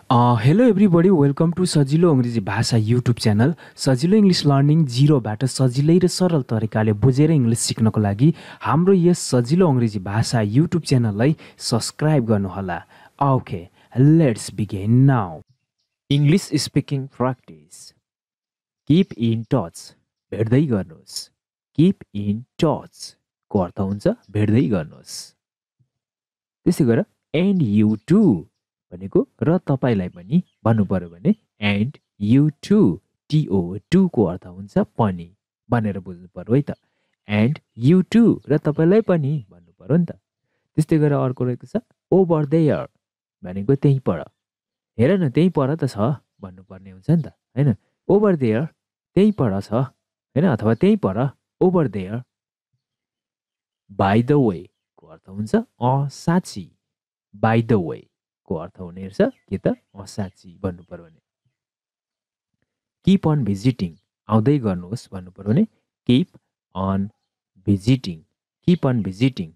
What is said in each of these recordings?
Hello everybody welcome to सजिलो अङ्ग्रेजी भाषा YouTube channel सजिलो इङ्ग्लिस लर्निङ जिरोबाट सजिलै र सरल तरिकाले बुझेर इङ्ग्लिस सिक्नको लागि हाम्रो यस सजिलो अङ्ग्रेजी भाषा युट्युब च्यानललाई सब्सक्राइब गर्नुहोला okay let's begin now English speaking practice keep in touch भेट्दै गर्नुहोस् किप इन टच को अर्थ हुन्छ भेट्दै गर्नुहोस् त्यसै गरेर एन्ड यु टु भनेको र तपाईलाई पनि भन्नु पर्यो भने एन्ड यु टु टिओ टु को अर्थ हुन्छ पनि भनेर बुझ्नु पर्यो है त एन्ड यु टु र तपाईलाई पनि भन्नु पर्यो नि त त्यस्तै गरेर अर्को रहेको छ ओभर देयर भनेको त्यहीँ पर हेर न त्यहीँ पर त छ भन्नुपर्ने हुन्छ नि त होइन ओभर देयर त्यहीँ पर छ होइन अथवा त्यहीँ पर over there by the way को अर्थ हुन्छ साँच्ची बाई द वे को अर्थ हुने रहेछ के त असाँच्ची भन्नु पर्यो भने किप अन भिजिटिङ आउँदै गर्नुहोस् भन्नु पर्यो भने keep on visiting keep on visiting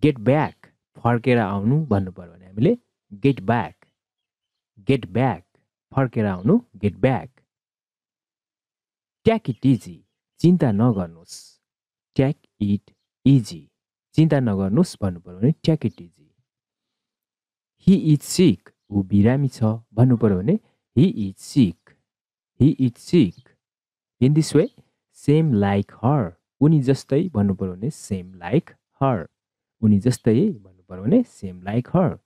get back फर्केर आउनु भन्नु पर्यो भने हामीले गेट ब्याक फर्केर आउनु गेट ब्याक ट्याक इट इजी चिन्ता नगर्नुहोस् ट्याक इट इजी चिन्ता नगर्नुहोस् भन्नु पर्यो भने take it easy he is sick ऊ बिरामी छ भन्नु पर्यो भने he is sick in this way same like her उनी जस्तै भन्नु पर्यो भने सेम लाइक हर उनी जस्तै भन्नु पर्यो भने सेम लाइक हर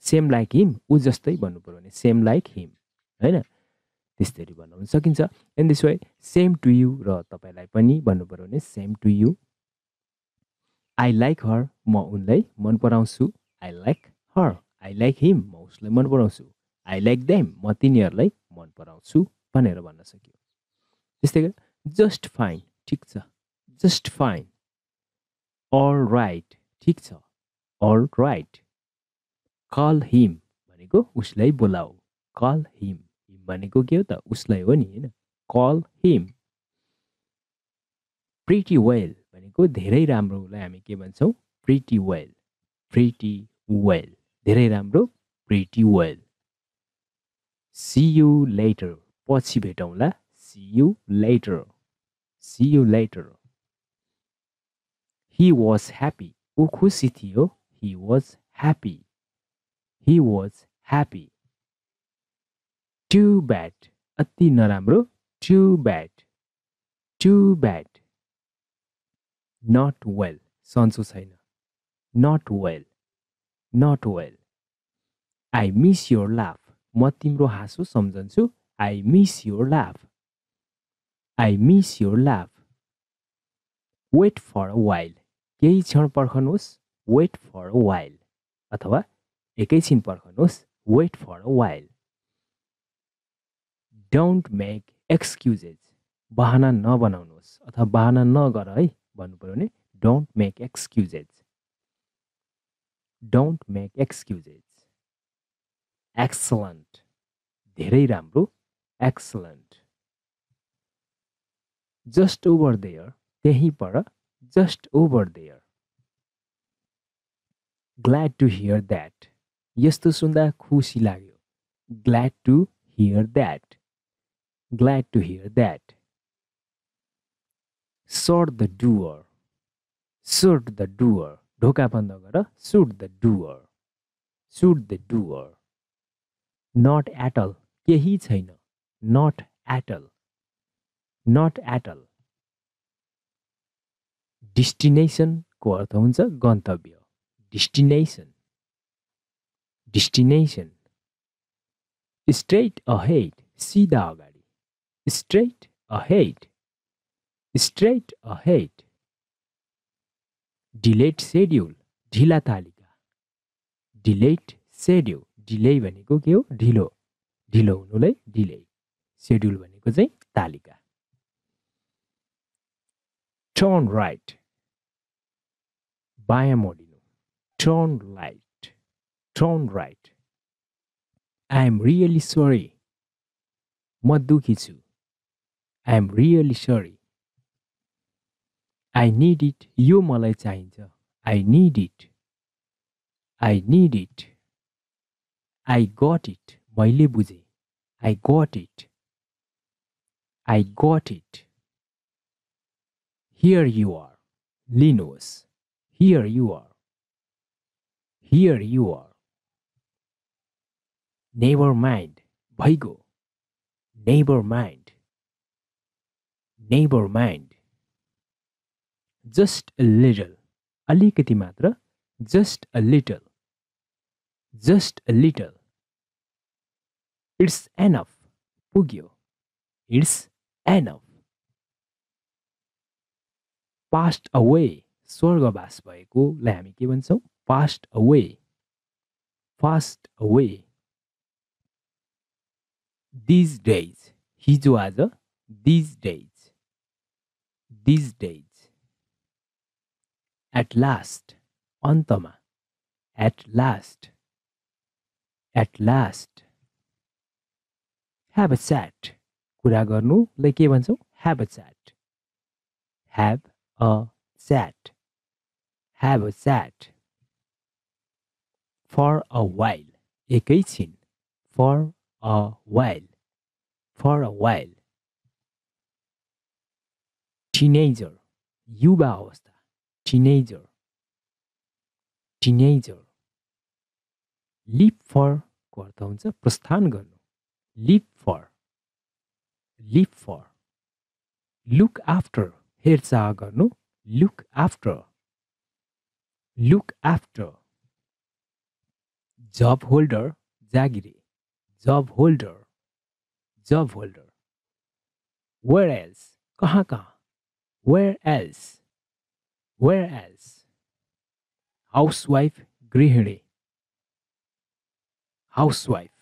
सेम लाइक हिम ऊ जस्तै भन्नु पर्यो भने सेम लाइक हिम होइन त्यसरी बनाउन सकिन्छ in this way same to you र तपाईँलाई पनि भन्नु पर्यो भने same to you I like her म उनलाई मन पराउँछु I like her I like him म उसलाई मन पराउँछु आई लाइक देम म तिनीहरूलाई मन पराउँछु भनेर भन्न सकियो त्यस्तै गरी जस्ट फाइन ठिक छ जस्ट फाइन अल राइट ठिक छ अल राइट कल हिम भनेको उसलाई बोलाऊ कल हिम हिम भनेको के हो त उसलाई हो नि होइन कल हिम प्रिटी वेल भनेको धेरै राम्रोलाई हामी के भन्छौँ प्रिटी वेल धेरै राम्रो pretty well see you later पछि भेटौँला see you later he was happy ऊ खुसी थियो he was happy too bad अति नराम्रो टु ब्याड नट वेल सन्चो छैन not well I miss your laugh म तिम्रो हाँसो सम्झन्छु I miss your laugh wait for a while केही क्षण पर्खनुहोस् वेट फर अ वाइल अथवा एकैछिन पर्खनुहोस् wait for a while don't make excuses बहाना नबनाउनुहोस् अथवा बहाना नगर है भन्नु पर्यो भने डोन्ट मेक एक्सक्युजेस एक्सलेन्ट धेरै राम्रो एक्सलेन्ट जस्ट ओभर देयर त्यही पर just over there glad to hear that यस्तो सुन्दा खुसी लाग्यो glad to hear that shut the door ढोका बन्द गर shut the door not at all केही छैन नट एटल डेस्टिनेसन को अर्थ हुन्छ गन्तव्य डेस्टिनेसन स्ट्रेट अहेड सिधा अगाडि स्ट्रेट अहेड डिलेट सेड्युल ढिला तालिका डिले भनेको के हो ढिलो हुनुलाई डिले सेड्युल भनेको चाहिँ तालिका टर्न राइट बायाँ मोडिनु turn right I am really sorry म दुखी छु I am really sorry I need it यो मलाई चाहिन्छ I need it I got it. मैले बुझे. I got it. I got it. Here you are. लिनुहोस्. Here you are. Here you are. Never mind. भइगो. Never mind. Never mind. Just a little. अलिकति मात्र. Just a little. Just a little. It's enough. पुग्यो. It's enough. Passed away. स्वर्गवास भएकोलाई हामी के भन्छौँ? Passed away. Passed away. These days. हिजो आज. These days. These days. At last. अन्तमा. At last. At last. Have a chat. कुरा गर्नुलाई के भन्छौँ? Have a chat. Have a chat. Have a chat. For a while. एकैछिन. For a while. For a while. Teenager. युवा अवस्था. Teenager. Teenager. Leap for को अर्थ हुन्छ प्रस्थान गर्नु. Leap for. Leap for. Look after. हेरचाह गर्नु. Look after. Look after. Job holder. जागिरे. Job holder. Job holder. Where else? कहाँ कहाँ? Where else? Where else? Housewife. गृहिणी. Housewife.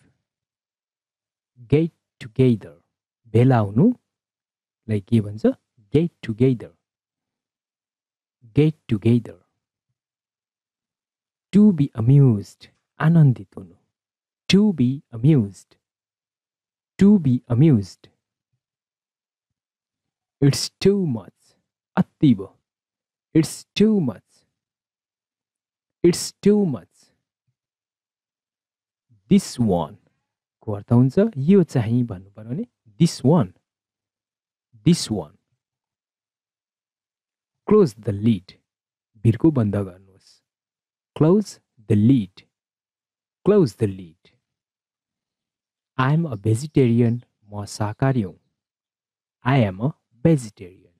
Get together. भेला हुनु लाई के भन्छ? Get together. Get together. To be amused. आनन्दित हुनु. To be amused. To be amused. It's too much. अति भयो. It's too much. It's too much. This one को अर्थ हुन्छ यो चाहिँ भन्नु पर्यो भने this one. This one. Close the lid. भिरको बन्द गर्नुहोस्. Close the lid. Close the lid. I am a vegetarian. म शाकाहारी हुँ. I am a vegetarian.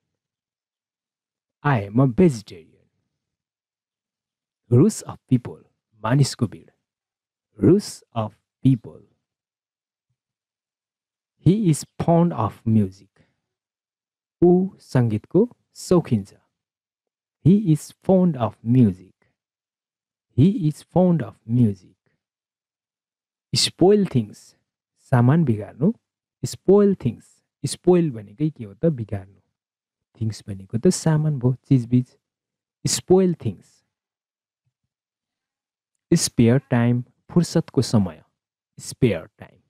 I am a vegetarian. Rush of people. मानिसको भिड. Rush of people. He is fond of music. ऊ सङ्गीतको शौखिन छ. He is fond of music. He is fond of music. Spoil things. सामान बिगार्नु. Spoil things. Spoil भनेकै के हो त? बिगार्नु. Things भनेको त सामान भयो, चिजबिज. Spoil things. Spare time. फुर्सदको समय. Spare time.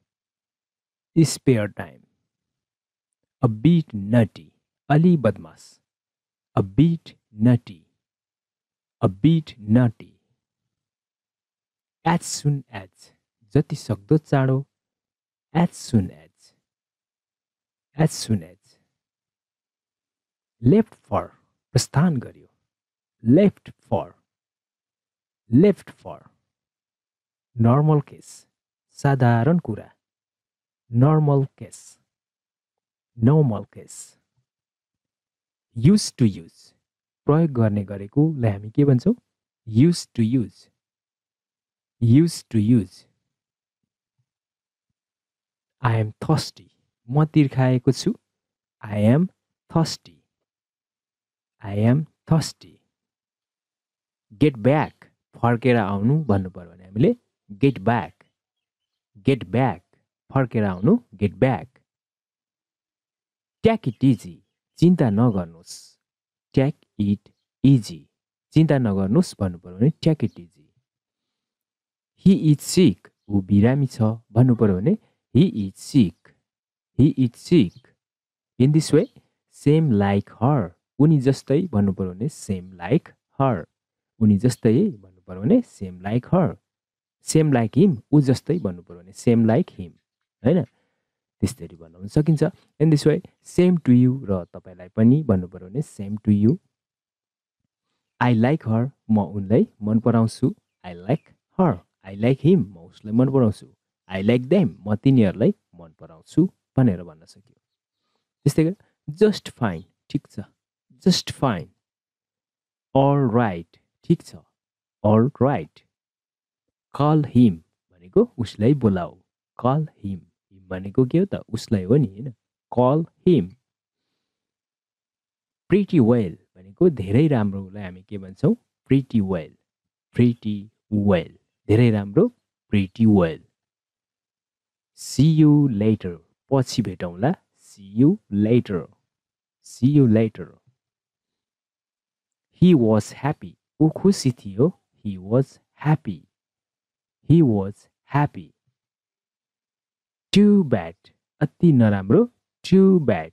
Spare time. A bit nutty. अलि बदमास. A bit nutty. A bit nutty. As soon as. जति सक्दो चाँडो. As soon as. As soon as. Left for. प्रस्थान गर्यो. Left for. Left for. Normal case. साधारण कुरा. Normal case. Normal case. Used to use. प्रयोग गर्ने गरेकोलाई हामी के भन्छौँ? Used to use. Used to use. I am thirsty. म तिर्खाएको छु. I am thirsty. I am thirsty. Get back. फर्केर आउनु भन्नु पर्यो भने हामीले get back. Get back. फर्केर आउनु. Get back. Take it easy. चिन्ता नगर्नुहोस्. Take it easy. चिन्ता नगर्नुहोस् भन्नु पर्यो भने take it easy. He is sick. ऊ बिरामी छ भन्नु पर्यो भने he is sick. He is sick. In this way, same like her. उनी जस्तै भन्नु पर्यो भने same like her. उनी जस्तै भन्नु पर्यो भने same like her. Same like him ऊ जस्तै भन्नु पर्यो भने सेम लाइक हिम हैन त्यसरी बनाउन सकिन्छ in this way same to you र तपाईलाई पनि भन्नु पर्यो भने same to you I like her म उनलाई मन पराउँछु I like her I like him म उसलाई मन पराउँछु आई लाइक देम म तिनीहरूलाई मन पराउँछु भनेर भन्न सकियो त्यस्तै गरी जस्ट फाइन ठिक छ जस्ट फाइन अल राइट ठिक छ अल राइट कल हिम भनेको उसलाई बोलाऊ कल हिम हिम भनेको के हो त उसलाई हो नि हैन कल हिम प्रिटी वेल भनेको धेरै राम्रोलाई हामी के भन्छौँ प्रिटी वेल धेरै राम्रो pretty well see you later पछि भेटौँला see you later he was happy ऊ खुसी थियो he was happy too bad अति नराम्रो टु ब्याड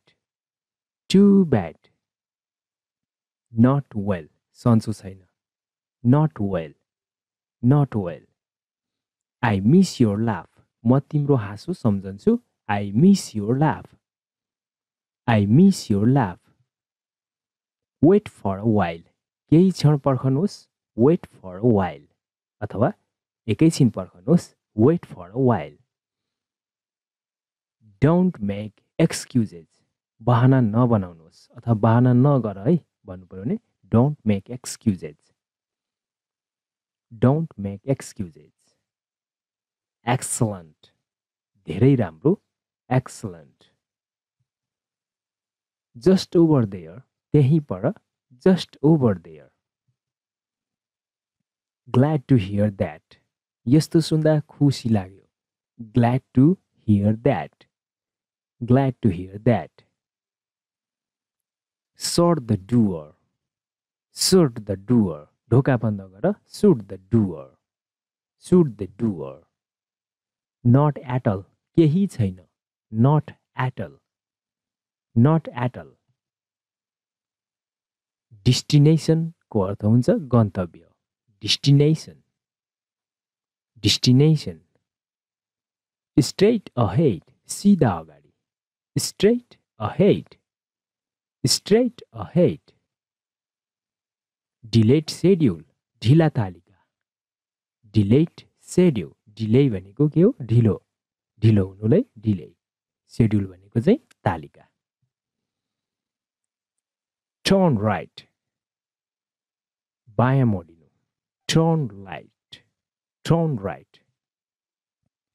नट वेल सन्चो छैन not well I miss your laugh म तिम्रो हाँसो सम्झन्छु I miss your laugh wait for a while केही क्षण पर्खनुहोस् वेट फर अ वाइल अथवा एकैछिन पर्खनुहोस् wait for a while don't make excuses बहाना नबनाउनुहोस् अथवा बहाना नगर है भन्नु पर्यो भने डोन्ट मेक एक्सक्युजेस एक्सलेन्ट धेरै राम्रो एक्सलेन्ट जस्ट ओभर देयर त्यही पर just over there glad to hear that यस्तो सुन्दा खुसी लाग्यो glad to hear that shut the door ढोका बन्द गर shut the door not at all केही छैन नट एटल डेस्टिनेसनको अर्थ हुन्छ गन्तव्य डेस्टिनेसन स्ट्रेट अहेड सिधा अगाडि स्ट्रेट अहेड डिलेट शेड्युल ढिला तालिका डिले भनेको के हो ढिलो हुनुलाई डिले शेड्युल भनेको चाहिँ तालिका टर्न राइट बायाँ मोडिनु turn right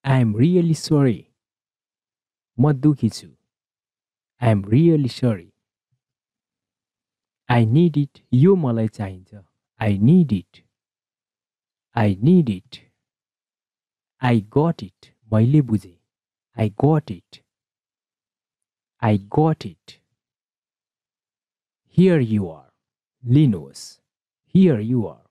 I am really sorry म दुखी छु I am really sorry I need it यो मलाई चाहिन्छ I need it I got it मैले बुझेँ I got it here you are लिनुहोस् हियर यु आर